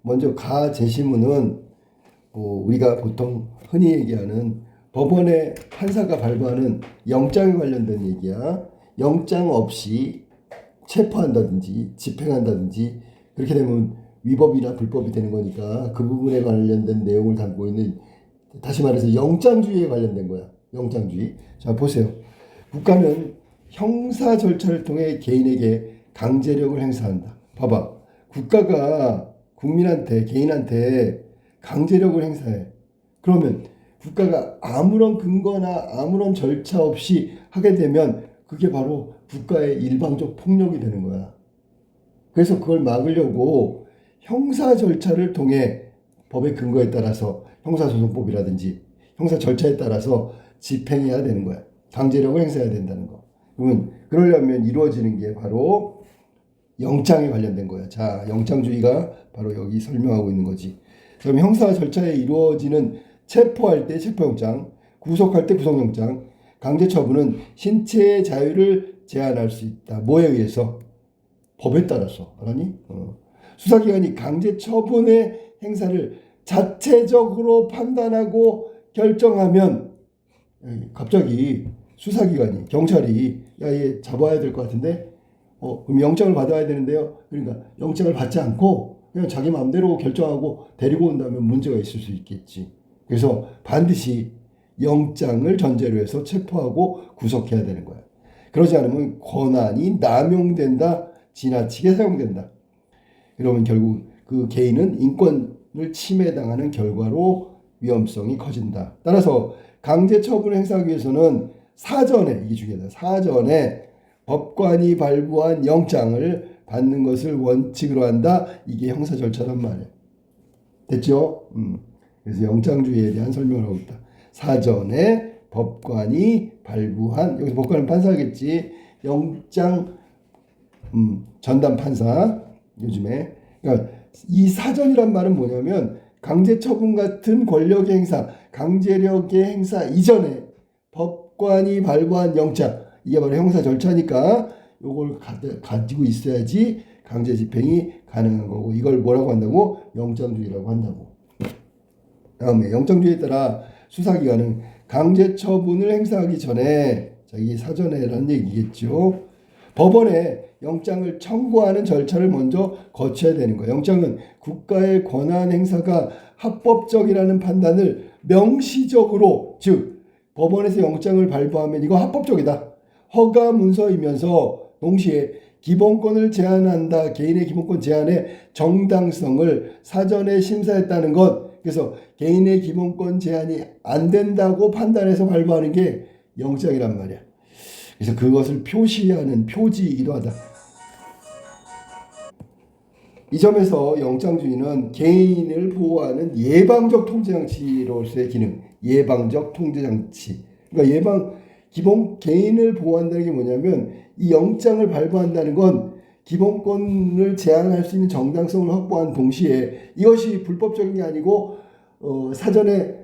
먼저 가제시문은 우리가 보통 흔히 얘기하는 법원의 판사가 발부하는 영장에 관련된 얘기야. 영장 없이 체포한다든지 집행한다든지 그렇게 되면 위법이나 불법이 되는 거니까 그 부분에 관련된 내용을 담고 있는, 다시 말해서 영장주의에 관련된 거야. 영장주의. 자, 보세요. 국가는 형사 절차를 통해 개인에게 강제력을 행사한다. 봐봐. 국가가 국민한테, 개인한테 강제력을 행사해. 그러면 국가가 아무런 근거나 아무런 절차 없이 하게 되면 그게 바로 국가의 일방적 폭력이 되는 거야. 그래서 그걸 막으려고 형사 절차를 통해 법의 근거에 따라서 형사소송법이라든지 형사 절차에 따라서 집행해야 되는 거야. 강제력을 행사해야 된다는 거. 그러면 그러려면 이루어지는 게 바로 영장에 관련된 거야. 자, 영장주의가 바로 여기 설명하고 있는 거지. 그럼 형사 절차에 이루어지는 체포할 때 체포영장, 구속할 때 구속영장, 강제처분은 신체의 자유를 제한할 수 있다. 뭐에 의해서? 법에 따라서. 알았니? 수사기관이 강제처분의 행사를 자체적으로 판단하고 결정하면 갑자기 수사기관이, 경찰이 얘 잡아야 될 것 같은데 그럼 영장을 받아야 되는데요. 그러니까 영장을 받지 않고 그냥 자기 마음대로 결정하고 데리고 온다면 문제가 있을 수 있겠지. 그래서 반드시 영장을 전제로 해서 체포하고 구속해야 되는 거야. 그러지 않으면 권한이 남용된다, 지나치게 사용된다. 그러면 결국 그 개인은 인권을 침해당하는 결과로 위험성이 커진다. 따라서 강제처분을 행사하기 위해서는 사전에, 이게 중요하다. 사전에 법관이 발부한 영장을 받는 것을 원칙으로 한다. 이게 형사 절차란 말이야. 됐죠? 그래서 영장주의에 대한 설명을 하고 있다. 사전에 법관이 발부한, 여기서 법관은 판사겠지. 영장 전담 판사 요즘에. 그러니까 이 사전이란 말은 뭐냐면 강제처분 같은 권력의 행사, 강제력의 행사 이전에 법관이 발부한 영장, 이게 바로 형사 절차니까 요걸 가지고 있어야지 강제 집행이 가능한 거고, 이걸 뭐라고 한다고? 영장주의라고 한다고. 다음에 영장주의에 따라 수사기관은 강제 처분을 행사하기 전에, 자, 이게 사전에라는 얘기겠죠. 법원에 영장을 청구하는 절차를 먼저 거쳐야 되는 거예요. 영장은 국가의 권한 행사가 합법적이라는 판단을 명시적으로, 즉 법원에서 영장을 발부하면 이거 합법적이다, 허가 문서이면서 동시에 기본권을 제한한다, 개인의 기본권 제한의 정당성을 사전에 심사했다는 것. 그래서 개인의 기본권 제한이 안 된다고 판단해서 발부하는 게 영장이란 말이야. 그래서 그것을 표시하는 표지이기도 하다. 이 점에서 영장주의는 개인을 보호하는 예방적 통제장치로서의 기능, 예방적 통제장치. 그러니까 개인을 보호한다는 게 뭐냐면, 이 영장을 발부한다는 건 기본권을 제한할 수 있는 정당성을 확보한 동시에 이것이 불법적인 게 아니고 사전에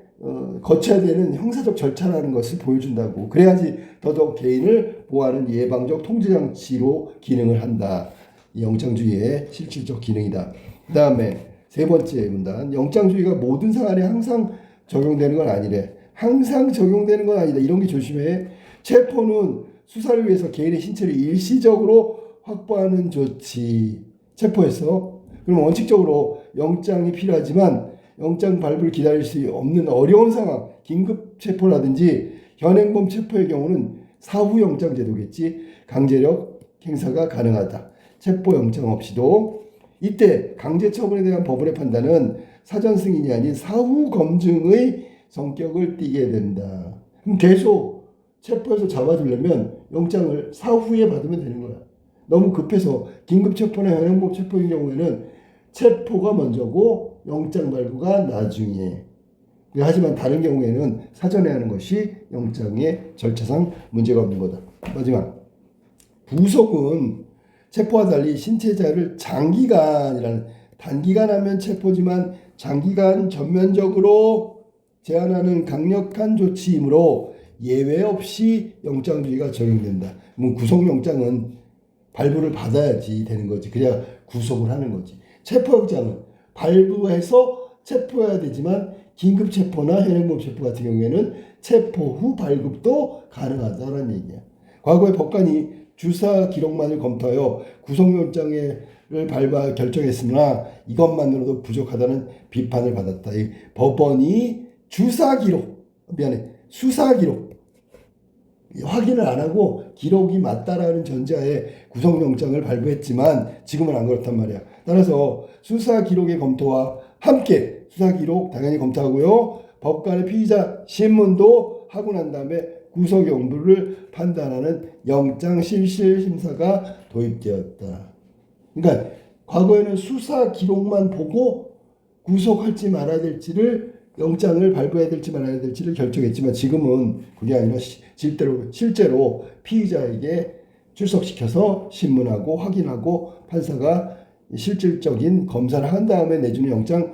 거쳐야 되는 형사적 절차라는 것을 보여준다고. 그래야지 더더욱 개인을 보호하는 예방적 통제장치로 기능을 한다. 영장주의의 실질적 기능이다. 그 다음에 세 번째 문단, 영장주의가 모든 사안에 항상 적용되는 건 아니래. 항상 적용되는 건 아니다. 이런 게 조심해. 체포는 수사를 위해서 개인의 신체를 일시적으로 확보하는 조치. 체포해서. 그럼 원칙적으로 영장이 필요하지만 영장 발부를 기다릴 수 없는 어려운 상황, 긴급 체포라든지 현행범 체포의 경우는 사후 영장 제도겠지. 강제력 행사가 가능하다. 체포 영장 없이도. 이때 강제 처분에 대한 법원의 판단은 사전 승인이 아닌 사후 검증의 성격을 띠게 된다. 그럼 계속 체포해서 잡아두려면 영장을 사후에 받으면 되는 거야. 너무 급해서 긴급 체포나 현행범 체포인 경우에는 체포가 먼저고 영장 발부가 나중에. 하지만 다른 경우에는 사전에 하는 것이 영장의 절차상 문제가 없는 거다. 마지막, 구속은 체포와 달리 신체 자유를 장기간이라는, 단기간 하면 체포지만 장기간 전면적으로 제한하는 강력한 조치이므로 예외 없이 영장주의가 적용된다. 구속영장은 발부를 받아야지 되는 거지. 그래야 구속을 하는 거지. 체포영장은 발부해서 체포해야 되지만 긴급 체포나 현행범 체포 같은 경우에는 체포 후 발급도 가능하다는 얘기야. 과거에 법관이 주사 기록만을 검토하여 구속영장을 발부하여 결정했으나 이것만으로도 부족하다는 비판을 받았다. 이 법원이 수사 기록 확인을 안 하고 기록이 맞다라는 전제하에 구속영장을 발부했지만 지금은 안 그렇단 말이야. 따라서 수사 기록의 검토와 함께 수사 기록 당연히 검토하고요. 법관의 피의자 신문도 하고 난 다음에 구속 여부를 판단하는 영장 실질 심사가 도입되었다. 그러니까 과거에는 수사 기록만 보고 구속할지 말아야 될지를 영장을 발부해야 될지 말아야 될지를 결정했지만 지금은 그게 아니라 실제로 피의자에게 출석시켜서 신문하고 확인하고 판사가 실질적인 검사를 한 다음에 내주는 영장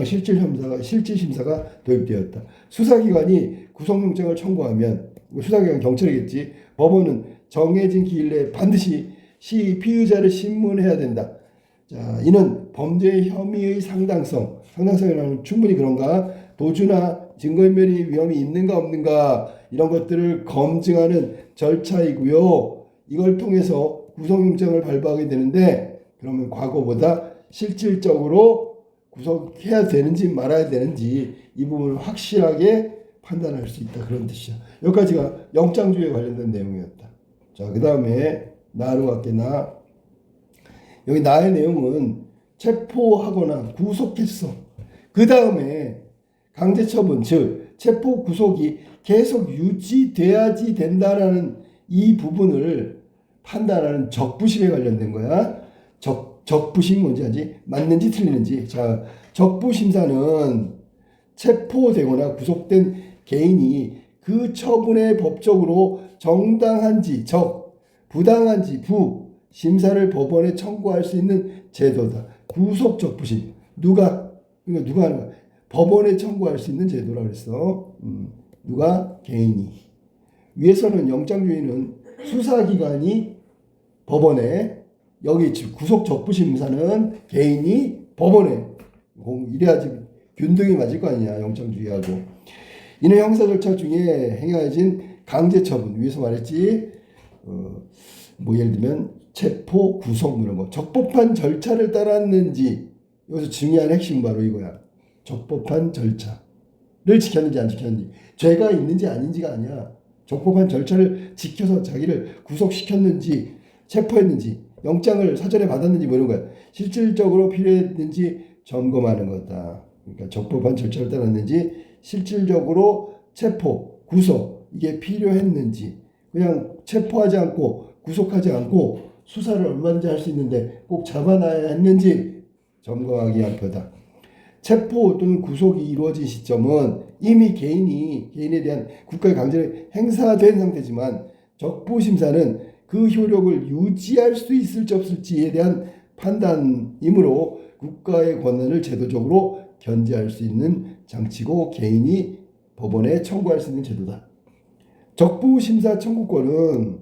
실질 심사가 도입되었다. 수사기관이 구속영장을 청구하면 수사기관 경찰이겠지. 법원은 정해진 기일 내에 반드시 피의자를 신문해야 된다. 자, 이는 범죄 혐의의 상당성이라는 충분히 그런가, 도주나 증거인멸의 위험이 있는가 없는가 이런 것들을 검증하는 절차이고요. 이걸 통해서 구속영장을 발부하게 되는데 그러면 과거보다 실질적으로 구속해야 되는지 말아야 되는지 이 부분을 확실하게 판단할 수 있다. 그런 뜻이야. 여기까지가 영장주의에 관련된 내용이었다. 자, 그 다음에 나로 갈게. 여기 나의 내용은 체포하거나 구속했어. 그 다음에 강제처분, 즉 체포 구속이 계속 유지돼야지 된다라는 이 부분을 판단하는 적부심에 관련된 거야. 적부심 뭔지 알지? 맞는지 틀리는지. 자, 적부심사는 체포되거나 구속된 개인이 그 처분에 법적으로 정당한지 부당한지 심사를 법원에 청구할 수 있는 제도다. 구속적부심. 누가 하는 거야? 법원에 청구할 수 있는 제도라고 그랬어. 누가? 개인이. 위에서는 영장주의는 수사기관이 법원에, 여기 구속적부심사는 개인이 법원에. 이래야지 균등이 맞을 거 아니냐, 영장주의하고. 이는 형사 절차 중에 행해진 강제처분, 위에서 말했지. 예를 들면 체포, 구속 이런 거. 적법한 절차를 따랐는지, 여기서 중요한 핵심 바로 이거야. 적법한 절차를 지켰는지 안 지켰는지. 죄가 있는지 아닌지가 아니야. 적법한 절차를 지켜서 자기를 구속시켰는지, 체포했는지, 영장을 사전에 받았는지 이런 거야. 실질적으로 필요했는지 점검하는 거다. 그러니까 적법한 절차를 따랐는지, 실질적으로 체포, 구속 이게 필요했는지, 그냥 체포하지 않고 구속하지 않고 수사를 얼마든지 할 수 있는데 꼭 잡아놔야 했는지 점검하기 위한 거다. 체포 또는 구속이 이루어진 시점은 이미 개인에 대한 국가의 강제를 행사된 상태지만 적부심사는 그 효력을 유지할 수 있을지 없을지에 대한 판단이므로 국가의 권한을 제도적으로 견제할 수 있는 장치고 개인이 법원에 청구할 수 있는 제도다. 적부심사 청구권은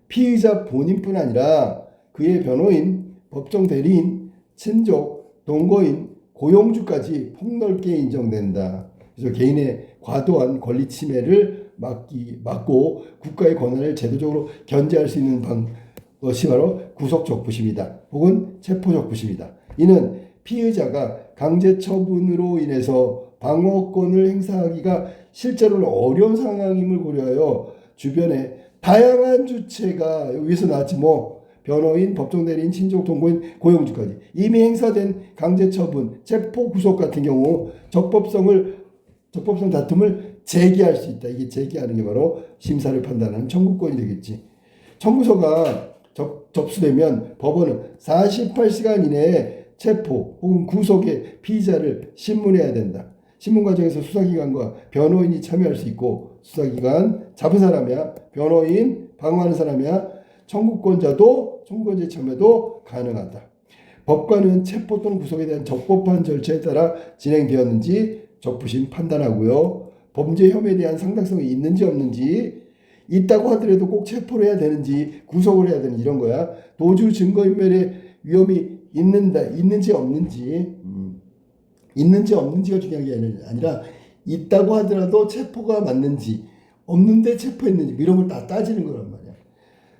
피의자 본인뿐 아니라 그의 변호인, 법정 대리인, 친족, 동거인, 고용주까지 폭넓게 인정된다. 그래서 개인의 과도한 권리 침해를 막고 국가의 권한을 제도적으로 견제할 수 있는 것이 바로 구속적부심이다. 혹은 체포적부심이다. 이는 피의자가 강제처분으로 인해서 방어권을 행사하기가 실제로는 어려운 상황임을 고려하여 주변에 다양한 주체가 여기서 나왔지 변호인, 법정대리인, 친족, 동거인, 고용주까지 이미 행사된 강제처분, 체포, 구속 같은 경우 적법성 다툼을 제기할 수 있다. 이게 제기하는 게 바로 심사를 판단하는 청구권이 되겠지. 청구서가 접수되면 법원은 48시간 이내에 체포 혹은 구속의 피의자를 신문해야 된다. 신문 과정에서 수사기관과 변호인이 참여할 수 있고, 수사기관 잡은 사람이야, 변호인 방어하는 사람이야, 청구권자의 참여도 가능하다. 법관은 체포 또는 구속에 대한 적법한 절차에 따라 진행되었는지 적부심 판단하고요. 범죄 혐의에 대한 상당성이 있는지 없는지, 있다고 하더라도 꼭 체포를 해야 되는지 구속을 해야 되는지 이런 거야. 도주 증거인멸의 위험이 있는지 없는지, 있는지 없는지가 중요한 게 아니라 있다고 하더라도 체포가 맞는지, 없는데 체포했는지 이런 걸 다 따지는 거란 말이야.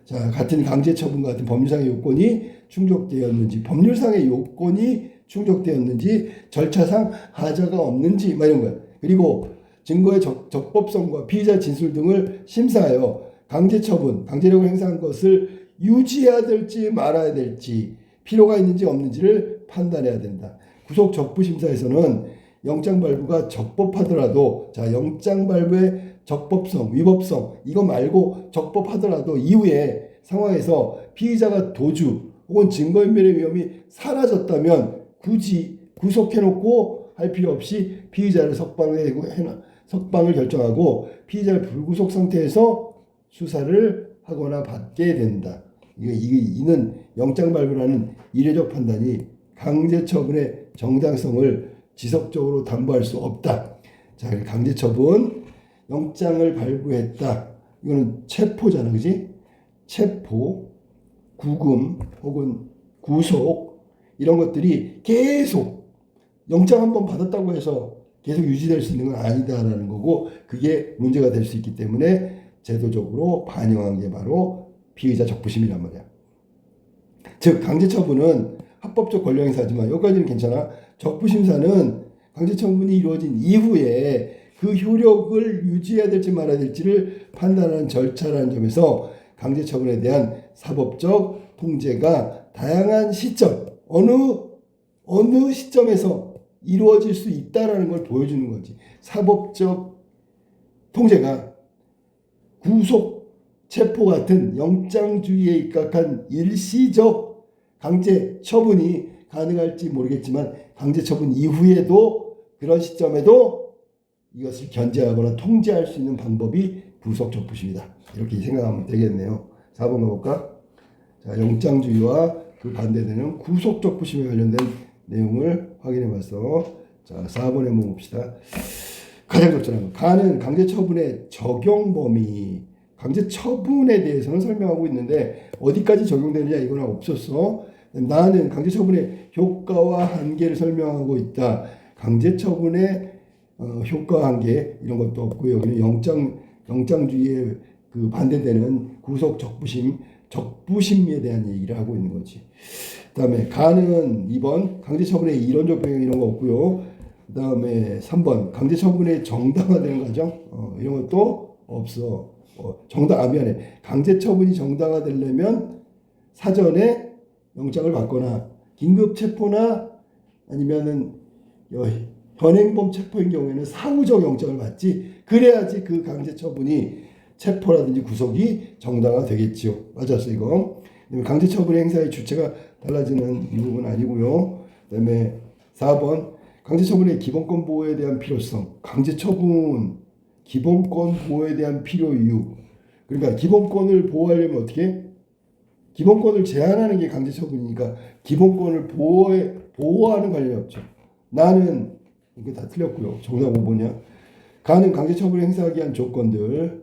자, 같은 강제처분과 같은 법률상의 요건이 충족되었는지, 법률상의 요건이 충족되었는지, 절차상 하자가 없는지 막 이런 거야. 그리고 증거의 적법성과 피의자 진술 등을 심사하여 강제처분, 강제력을 행사한 것을 유지해야 될지 말아야 될지, 필요가 있는지 없는지를 판단해야 된다. 구속 적부 심사에서는 영장 발부가 적법하더라도, 자, 영장 발부의 적법성, 위법성 이거 말고 적법하더라도 이후에 상황에서 피의자가 도주 혹은 증거인멸의 위험이 사라졌다면 굳이 구속해놓고 할 필요 없이 피의자를 석방을 결정하고 피의자를 불구속 상태에서 수사를 하거나 받게 된다. 이는 영장 발부라는 이례적 판단이 강제처분의 정당성을 지속적으로 담보할 수 없다. 자, 강제처분, 영장을 발부했다. 이거는 체포잖아, 그지? 체포, 구금 혹은 구속 이런 것들이 계속 영장 한번 받았다고 해서 계속 유지될 수 있는 건 아니다라는 거고, 그게 문제가 될 수 있기 때문에 제도적으로 반영한 게 바로 피의자 적부심이란 말이야. 즉 강제처분은 합법적 권력행사지만 여기까지는 괜찮아. 적부심사는 강제처분이 이루어진 이후에 그 효력을 유지해야 될지 말아야 될지를 판단하는 절차라는 점에서 강제처분에 대한 사법적 통제가 다양한 시점, 어느 시점에서 이루어질 수 있다라는 걸 보여주는 거지. 사법적 통제가 구속, 체포 같은 영장주의에 입각한 일시적 강제 처분이 가능할지 모르겠지만 강제 처분 이후에도 그런 시점에도 이것을 견제하거나 통제할 수 있는 방법이 구속 적부심이다. 이렇게 생각하면 되겠네요. 4번 가볼까? 자, 영장주의와 그 반대되는 구속 적부심에 관련된 내용을 확인해 봤어. 자, 4번에 한번 봅시다. 가장 적절한 거. 가는 강제처분의 적용 범위. 강제처분에 대해서는 설명하고 있는데 어디까지 적용되느냐 이거는 없었어. 나는 강제처분의 효과와 한계를 설명하고 있다. 강제처분의 효과 한계 이런 것도 없고 여기는 영장주의에 그 반대되는 구속 적부심에 대한 얘기를 하고 있는 거지. 그다음에 가는 2번 강제처분의 이론적 배경 이런 거 없고요. 그다음에 3번 강제처분의 정당화되는 과정 이런 것도 없어. 미안해. 강제처분이 정당화되려면 사전에 영장을 받거나 긴급 체포나 아니면은 현행범 체포인 경우에는 사후적 영장을 받지. 그래야지 그 강제처분이 체포라든지 구속이 정당화되겠지요. 맞았어 이거. 강제처분의 행사의 주체가 달라지는 이 부분은 아니고요. 그다음에 4번 강제처분의 기본권 보호에 대한 필요성. 강제처분 기본권 보호에 대한 필요 이유. 그러니까 기본권을 보호하려면 어떻게 해? 기본권을 제한하는 게 강제처분이니까 기본권을 보호하는 관련이 없죠. 나는 이게 다 틀렸고요. 정답 5번이야. 가는 강제처분을 행사하기 위한 조건들.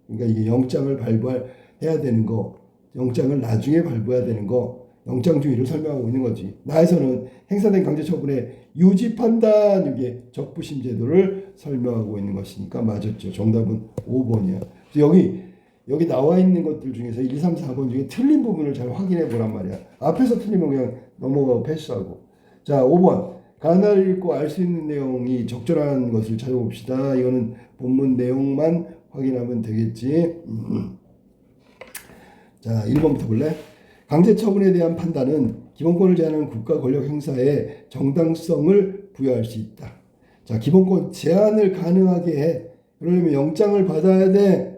그러니까 이게 영장을 발부해야 되는 거, 영장을 나중에 발부해야 되는 거, 영장주의를 설명하고 있는 거지. 나에서는 행사된 강제처분의 유지 판단, 이게 적부심 제도를 설명하고 있는 것이니까 맞았죠. 정답은 5번이야. 여기 나와 있는 것들 중에서 1, 2, 3, 4번 중에 틀린 부분을 잘 확인해 보란 말이야. 앞에서 틀리면 그냥 넘어가고 패스하고. 자, 5번. 가나를 읽고 알 수 있는 내용이 적절한 것을 찾아봅시다. 이거는 본문 내용만 확인하면 되겠지. 자, 1번부터 볼래? 강제처분에 대한 판단은 기본권을 제한하는 국가 권력 행사에 정당성을 부여할 수 있다. 자, 기본권 제한을 가능하게 해. 그러려면 영장을 받아야 돼.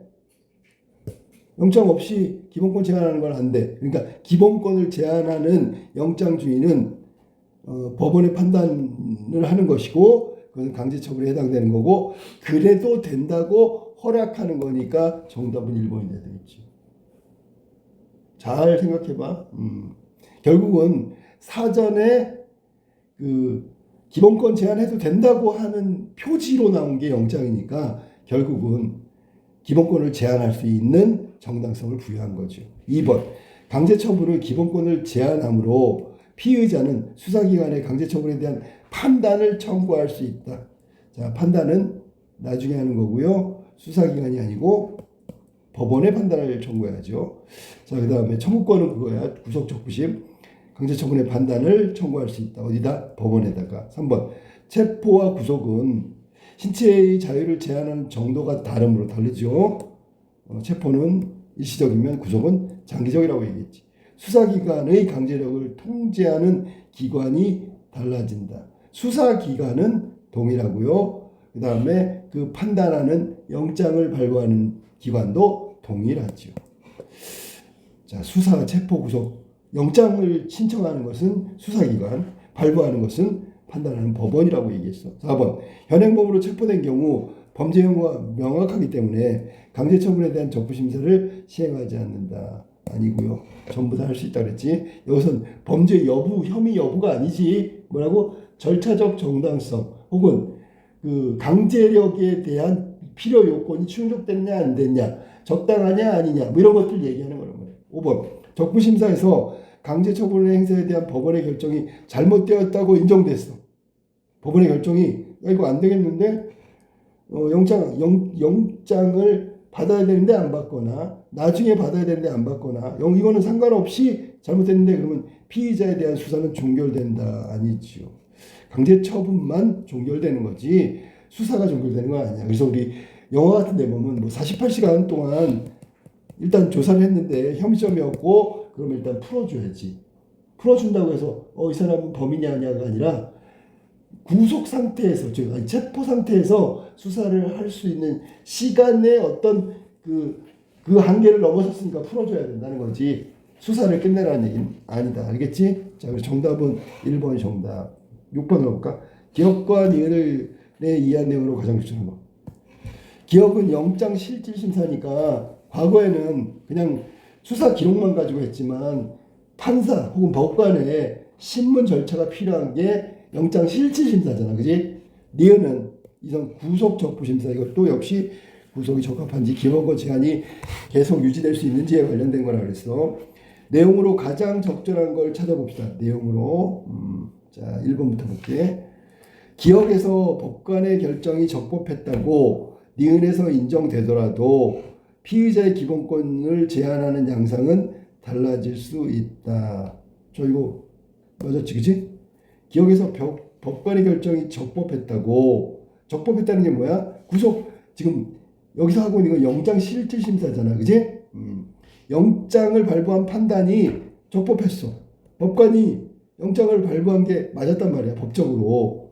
영장 없이 기본권 제한하는 건 안 돼. 그러니까 기본권을 제한하는 영장주의는 법원의 판단을 하는 것이고 그것은 강제처분에 해당되는 거고 그래도 된다고 허락하는 거니까 정답은 1번이 돼야 되겠지. 잘 생각해봐. 결국은 사전에 그 기본권 제한해도 된다고 하는 표지로 나온 게 영장이니까 결국은 기본권을 제한할 수 있는 정당성을 부여한 거죠. 2번 강제처분은 기본권을 제한함으로 피의자는 수사기관의 강제처분에 대한 판단을 청구할 수 있다. 자, 판단은 나중에 하는 거고요. 수사기관이 아니고 법원의 판단을 청구해야죠. 자, 그 다음에 청구권은 그거야. 구속적부심. 강제처분의 판단을 청구할 수 있다. 어디다? 법원에다가. 3번. 체포와 구속은 신체의 자유를 제한하는 정도가 다름으로 다르죠. 체포는 일시적이면 구속은 장기적이라고 얘기했지. 수사기관의 강제력을 통제하는 기관이 달라진다. 수사기관은 동일하고요. 그 다음에 그 판단하는 영장을 발부하는 기관도 동일하죠. 자, 수사, 체포, 구속. 영장을 신청하는 것은 수사기관, 발부하는 것은 판단하는 법원이라고 얘기했어. 4번. 현행범으로 체포된 경우 범죄 혐의가 명확하기 때문에 강제처분에 대한 적부심사를 시행하지 않는다. 아니고요. 전부 다 할 수 있다 그랬지. 여기선 범죄 여부, 혐의 여부가 아니지. 뭐라고? 절차적 정당성 혹은 그 강제력에 대한 필요 요건이 충족됐냐 안 됐냐, 적당하냐 아니냐, 뭐 이런 것들 얘기하는 거란 말이에요. 5번. 적부심사에서 강제처분 행사에 대한 법원의 결정이 잘못되었다고 인정됐어. 법원의 결정이 야, 이거 안 되겠는데 영장을 받아야 되는데 안 받거나 나중에 받아야 되는데 안 받거나 이거는 상관없이 잘못됐는데 그러면 피의자에 대한 수사는 종결된다. 아니죠. 강제처분만 종결되는 거지 수사가 종결되는 건 아니야. 그래서 우리 영화 같은 데 보면 뭐 48시간 동안 일단 조사를 했는데 혐의점이 없고 그러면 일단 풀어줘야지. 풀어준다고 해서 이 사람은 범인이 아니야가 아니라 구속 상태에서, 즉 체포 상태에서 수사를 할 수 있는 시간의 어떤 그 한계를 넘어섰으니까 풀어줘야 된다는 거지. 수사를 끝내라는 얘기는 아니다. 알겠지? 자, 그래서 정답은 1번 정답. 6번으로 볼까? 기억과 니은을 이해한 내용으로 가장 중요한 거. 기억은 영장 실질 심사니까 과거에는 그냥 수사 기록만 가지고 했지만 판사 혹은 법관의 신문 절차가 필요한 게 영장 실질 심사잖아. 그지? 니은은 이성 구속 적부 심사. 이것도 역시 구속이 적합한지 기억과 제한이 계속 유지될 수 있는지에 관련된 거라 그랬어. 내용으로 가장 적절한 걸 찾아봅시다. 내용으로. 자, 1번부터 볼게. 기억에서 법관의 결정이 적법했다고 니은에서 인정되더라도 피의자의 기본권을 제한하는 양상은 달라질 수 있다. 저 이거 맞았지, 그치? 기억에서 법관의 결정이 적법했다고. 적법했다는 게 뭐야? 구속, 지금 여기서 하고 있는 건 영장 실질 심사잖아, 그치? 영장을 발부한 판단이 적법했어. 법관이 영장을 발부한 게 맞았단 말이야, 법적으로.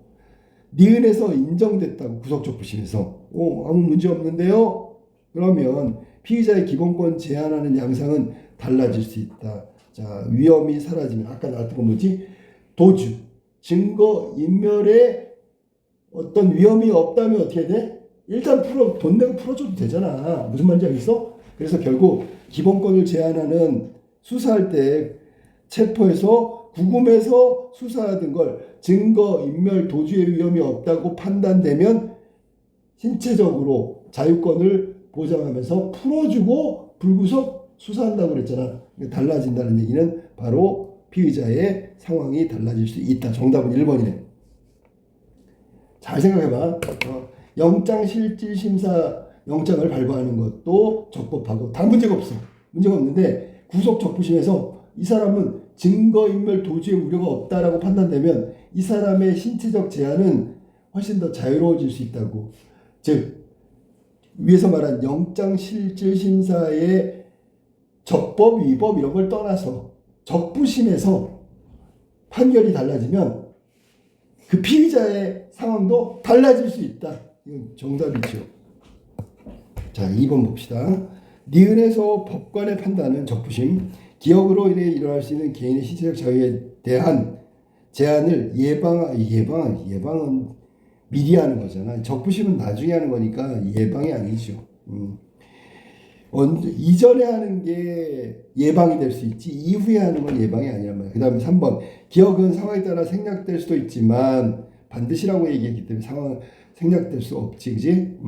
니은에서 인정됐다고, 구속적부심에서. 아무 문제 없는데요? 그러면 피의자의 기본권 제한하는 양상은 달라질 수 있다. 자, 위험이 사라지면, 아까 나왔던 건 뭐지? 도주, 증거 인멸에 어떤 위험이 없다면 어떻게 돼? 일단 돈 내고 풀어줘도 되잖아. 무슨 말인지 알겠어? 그래서 결국 기본권을 제한하는 수사할 때 체포해서 구금해서 수사하던 걸 증거 인멸 도주의 위험이 없다고 판단되면 신체적으로 자유권을 보장하면서 풀어주고 불구속 수사한다고 그랬잖아. 달라진다는 얘기는 바로 피의자의 상황이 달라질 수 있다. 정답은 1번이네. 잘 생각해봐. 영장 실질 심사 영장을 발부하는 것도 적법하고 다 문제가 없어. 문제가 없는데 구속 적부심에서 이 사람은 증거인멸 도주의 우려가 없다라고 판단되면 이 사람의 신체적 제한은 훨씬 더 자유로워질 수 있다고. 즉 위에서 말한 영장 실질 심사의 적법 위법 이런 걸 떠나서 적부심에서 판결이 달라지면 그 피의자의 상황도 달라질 수 있다. 이건 정답이죠. 자, 2번 봅시다. 니은에서 법관의 판단은 적부심, 기억으로 인해 일어날 수 있는 개인의 신체적 자유에 대한 제한을 예방은 미리 하는 거잖아. 적부심은 나중에 하는 거니까 예방이 아니죠. 이전에 하는 게 예방이 될 수 있지 이후에 하는 건 예방이 아니란 말이야. 그 다음에 3번. 기억은 상황에 따라 생략될 수도 있지만 반드시라고 얘기했기 때문에 생략될 수 없지, 그지?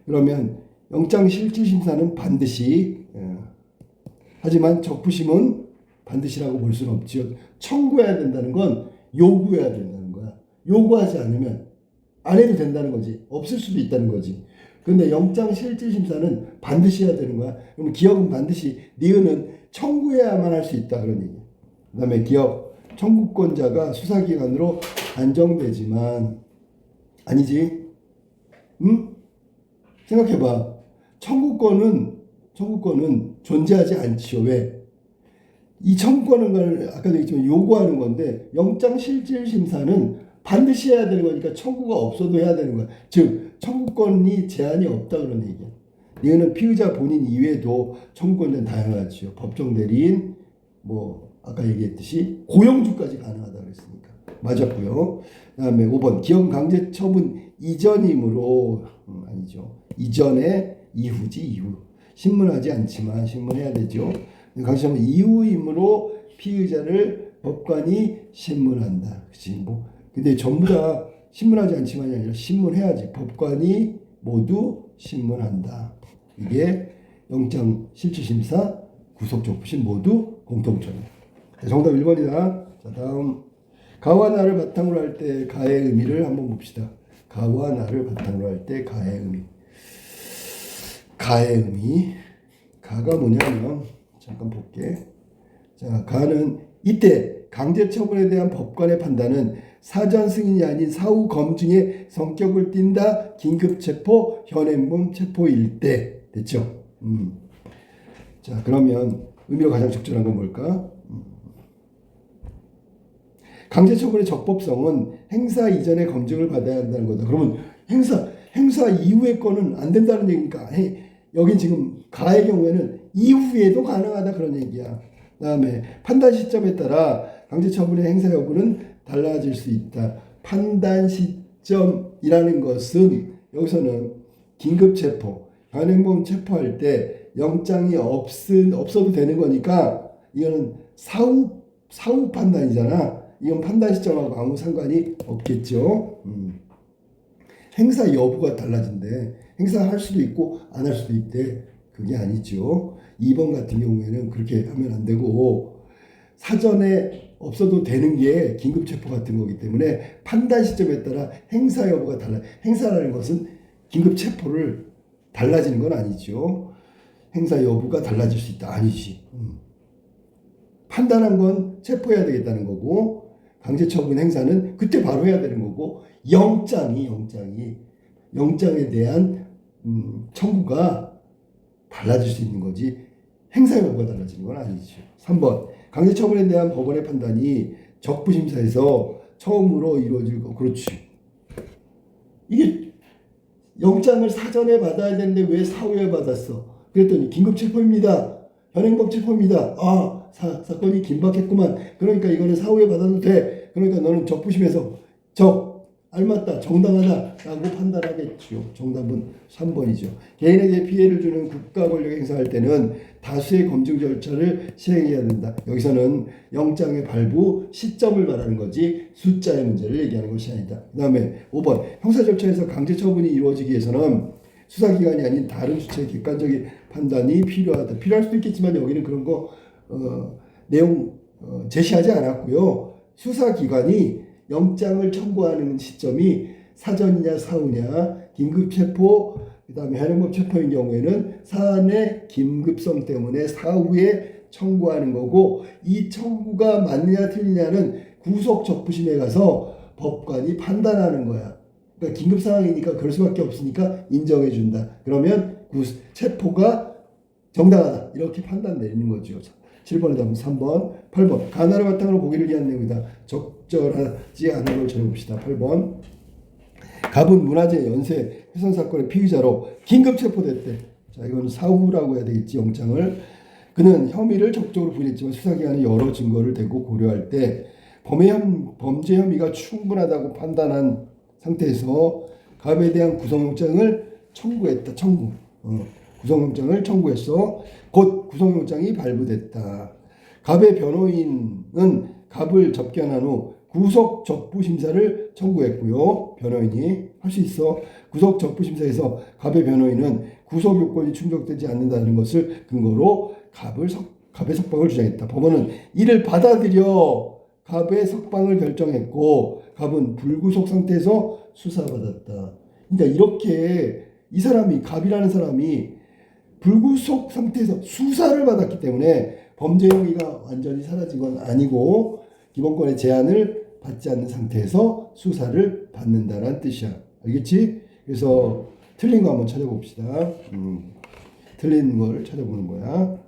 그러면 영장 실질 심사는 반드시, 하지만 적부심은 반드시라고 볼 수는 없지요. 청구해야 된다는 건 요구해야 된다는 거야. 요구하지 않으면 안 해도 된다는 거지. 없을 수도 있다는 거지. 근데 영장 실질 심사는 반드시 해야 되는 거야. 그럼 기업은 반드시 니은은 청구해야만 할 수 있다 그런 얘기. 그다음에 기업 청구권자가 수사기관으로 안정되지만 아니지. 응? 생각해봐. 청구권은 존재하지 않지요. 왜? 이 청구권은 아까도 얘기했지만 요구하는 건데 영장실질심사는 반드시 해야 되는 거니까 청구가 없어도 해야 되는 거야. 즉 청구권이 제한이 없다 그런 얘기야. 이거는 피의자 본인 이외에도 청구권은 다양하지요. 법정 대리인 뭐 아까 얘기했듯이 고용주까지 가능하다 그랬으니까 맞았고요. 그다음에 5번 기업 강제 처분 이전이므로 아니죠. 이전에 이후지 이후. 신문하지 않지만 신문해야 되죠. 강제 처분 이후이므로 피의자를 법관이 신문한다. 그렇지 뭐 근데 전부 다 신문하지 않지만이 아니라 신문해야지. 법관이 모두 신문한다. 이게 영장 실질심사 구속적부심 모두 공통점이야. 정답 1번이다. 자 다음 가와 나를 바탕으로 할 때 가의 의미를 한번 봅시다. 가와 나를 바탕으로 할 때 가의 의미. 가의 의미. 가가 뭐냐면 잠깐 볼게. 자 가는 이때 강제처분에 대한 법관의 판단은 사전 승인이 아닌 사후 검증의 성격을 띈다. 긴급체포, 현행범 체포일 때 됐죠. 자 그러면 의미로 가장 적절한 건 뭘까? 강제처분의 적법성은 행사 이전에 검증을 받아야 한다는 거다. 그러면 행사 이후의 거는 안 된다는 얘기니까 여기 지금 가의 경우에는 이후에도 가능하다 그런 얘기야. 그다음에 판단 시점에 따라 강제처분의 행사 여부는 달라질 수 있다. 판단 시점이라는 것은 여기서는 긴급체포, 현행범 체포할 때 영장이 없어도 되는 거니까 이거는 사후 판단이잖아. 이건 판단 시점하고 아무 상관이 없겠죠. 행사 여부가 달라진대. 행사할 수도 있고 안 할 수도 있대. 그게 아니죠. 2번 같은 경우에는 그렇게 하면 안 되고 사전에 없어도 되는 게 긴급체포 같은 거기 때문에 판단 시점에 따라 행사 여부가 달라. 행사라는 것은 긴급체포를 달라지는 건 아니죠. 행사 여부가 달라질 수 있다. 아니지. 판단한 건 체포해야 되겠다는 거고 강제처분 행사는 그때 바로 해야 되는 거고 영장에 대한 청구가 달라질 수 있는 거지 행사 여부가 달라지는 건 아니죠. 3번 강제처분에 대한 법원의 판단이 적부심사에서 처음으로 이루어지고 그렇지. 이게 영장을 사전에 받아야 되는데 왜 사후에 받았어? 그랬더니 긴급체포입니다. 현행범 체포입니다. 아 사건이 긴박했구만. 그러니까 이거는 사후에 받아도 돼. 그러니까 너는 적부심에서 알맞다, 정당하다 라고 판단하겠죠. 정답은 3번이죠. 개인에게 피해를 주는 국가 권력 행사할 때는 다수의 검증 절차를 시행해야 된다. 여기서는 영장의 발부 시점을 말하는 거지 숫자의 문제를 얘기하는 것이 아니다. 그 다음에 5번 형사 절차에서 강제 처분이 이루어지기 위해서는 수사기관이 아닌 다른 주체의 객관적인 판단이 필요하다. 필요할 수도 있겠지만 여기는 그런 거 내용 제시하지 않았고요. 수사기관이 영장을 청구하는 시점이 사전이냐 사후냐 긴급체포 그 다음에 현행범 체포인 경우에는 사안의 긴급성 때문에 사후에 청구하는 거고 이 청구가 맞느냐 틀리냐는 구속적부심에 가서 법관이 판단하는 거야. 그러니까 긴급 상황이니까 그럴 수밖에 없으니까 인정해 준다. 그러면 체포가 정당하다. 이렇게 판단 내리는 거죠. 7번에 답은 3번, 8번. 가나를 바탕으로 보기를 위한 내용이다. 적절하지 않은 걸 전해봅시다. 8번. 갑은 문화재 연쇄 훼손 사건의 피의자로 긴급 체포됐대. 자, 이건 사후라고 해야 되겠지, 영장을. 그는 혐의를 적극적으로 부인했지만 수사기관이 여러 증거를 대고 고려할 때 범죄 혐의가 충분하다고 판단한 상태에서 갑에 대한 구속영장을 청구했다. 구속영장을 청구했어. 곧 구속영장이 발부됐다. 갑의 변호인은 갑을 접견한 후 구속적부심사를 청구했고요. 변호인이 할 수 있어. 구속적부심사에서 갑의 변호인은 구속요건이 충족되지 않는다는 것을 근거로 갑의 석방을 주장했다. 법원은 이를 받아들여 갑의 석방을 결정했고 갑은 불구속 상태에서 수사받았다. 그러니까 이렇게 이 사람이 갑이라는 사람이 불구속 상태에서 수사를 받았기 때문에 범죄 행위가 완전히 사라진 건 아니고 기본권의 제한을 받지 않는 상태에서 수사를 받는다라는 뜻이야. 알겠지? 그래서 틀린 거 한번 찾아봅시다. 틀린 걸 찾아보는 거야.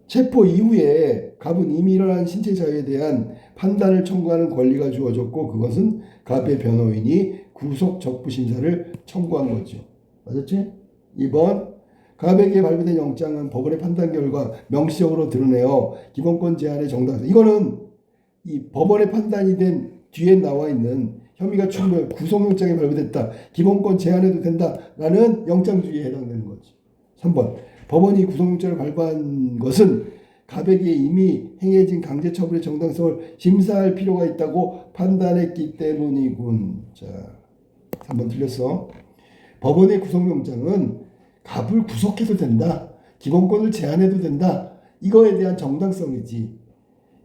체포 이후에 갑은 이미 일어난 신체 자유에 대한 판단을 청구하는 권리가 주어졌고 그것은 갑의 변호인이 구속 적부 심사를 청구한 거죠. 맞았지? 2번 갑에게 발부된 영장은 법원의 판단 결과 명시적으로 드러내어 기본권 제한의 정당성. 이거는 이 법원의 판단이 된 뒤에 나와 있는 혐의가 충분해 구속영장이 발부됐다. 기본권 제한해도 된다라는 영장주의에 해당되는 거지. 3번 법원이 구속영장을 발부한 것은 갑에게 이미 행해진 강제처분의 정당성을 심사할 필요가 있다고 판단했기 때문이군. 자, 3번 틀렸어. 법원의 구속영장은 갑을 구속해도 된다. 기본권을 제한해도 된다. 이거에 대한 정당성이지.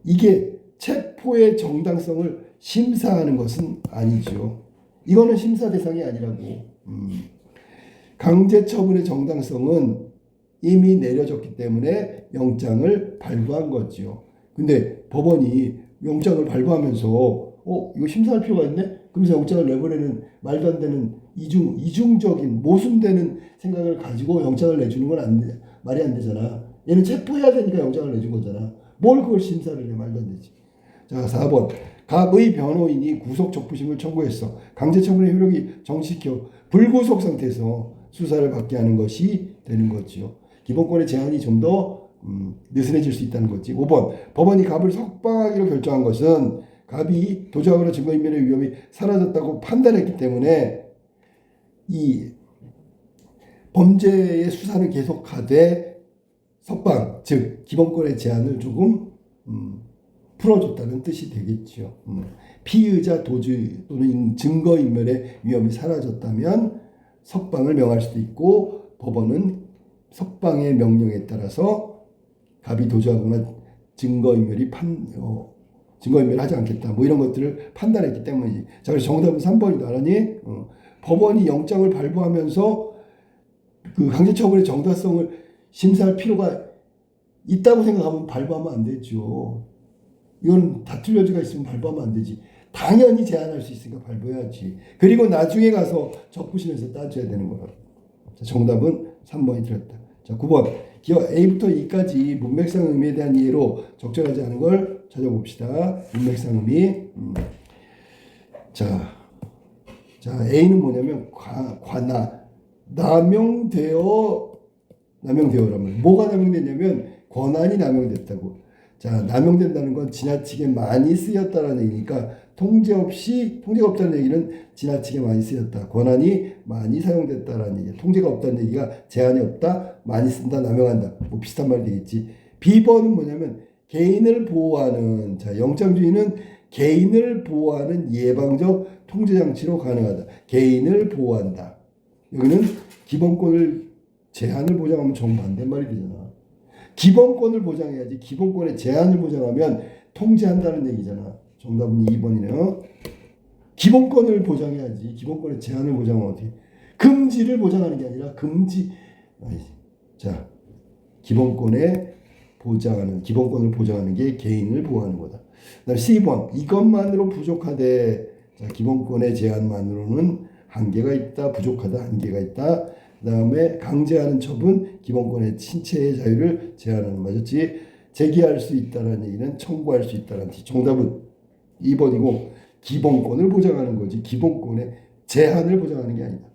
이게 체포의 정당성을 심사하는 것은 아니죠. 이거는 심사 대상이 아니라고. 강제처분의 정당성은 이미 내려졌기 때문에 영장을 발부한 거죠. 근데 법원이 영장을 발부하면서 이거 심사할 필요가 있네? 그러면서 영장을 내보내는 말도 안 되는 이중적인 모순되는 생각을 가지고 영장을 내주는 건 말이 안 되잖아. 얘는 체포해야 되니까 영장을 내준 거잖아. 뭘 그걸 심사를 해? 말도 안 되지. 자, 4번 갑의 변호인이 구속 적부심을 청구했어. 강제처분의 효력이 정지시켜 불구속 상태에서 수사를 받게 하는 것이 되는 거죠. 기본권의 제한이 좀 더 느슨해질 수 있다는 거지. 5번 법원이 갑을 석방하기로 결정한 것은 갑이 도주하거나 증거인멸의 위험이 사라졌다고 판단했기 때문에 이 범죄의 수사는 계속하되 석방, 즉 기본권의 제한을 조금 풀어줬다는 뜻이 되겠죠. 피의자 도주 또는 증거인멸의 위험이 사라졌다면 석방을 명할 수도 있고 법원은 석방의 명령에 따라서 갑이 도주하거나 증거인멸을 하지 않겠다. 뭐 이런 것들을 판단했기 때문이지. 자, 그래서 정답은 3번이다. 알았니? 법원이 영장을 발부하면서 그 강제처분의 정당성을 심사할 필요가 있다고 생각하면 발부하면 안 되죠. 이건 다툴 여지가 있으면 발부하면 안 되지. 당연히 제한할 수 있으니까 발부해야지. 그리고 나중에 가서 적부심에서 따져야 되는 거라. 자, 정답은 3번이 틀렸다. 자, 9번 기억 A부터 E까지 문맥상 의미에 대한 이해로 적절하지 않은 걸 찾아봅시다. 문맥상 의미. 자, A는 뭐냐면 남용되어라면 뭐가 남용됐냐면 권한이 남용됐다고. 자, 남용된다는 건 지나치게 많이 쓰였다라는 얘기니까 통제가 없다는 얘기는 지나치게 많이 쓰였다. 권한이 많이 사용됐다라는 얘기. 통제가 없다는 얘기가 제한이 없다, 많이 쓴다, 남용한다. 뭐 비슷한 말이 되겠지. B번은 뭐냐면 개인을 보호하는, 자, 영장주의는 개인을 보호하는 예방적 통제 장치로 가능하다. 개인을 보호한다. 여기는 기본권을 제한을 보장하면 정반대말이 되잖아. 기본권을 보장해야지. 기본권의 제한을 보장하면 통제한다는 얘기잖아. 정답은 2번이네요. 기본권을 보장해야지. 기본권의 제한을 보장하면 어떻게? 금지를 보장하는 게 아니라 자, 기본권을 보장하는 게 개인을 보호하는 거다. 그다음 C번 이것만으로 부족하대. 자, 기본권의 제한만으로는 한계가 있다. 부족하다. 한계가 있다. 그 다음에 강제하는 처분, 기본권의 신체의 자유를 제한하는. 맞았지? 제기할 수 있다는 얘기는 청구할 수 있다는 뜻. 정답은 2번이고 기본권을 보장하는 거지 기본권의 제한을 보장하는 게 아니다.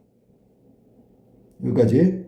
여기까지.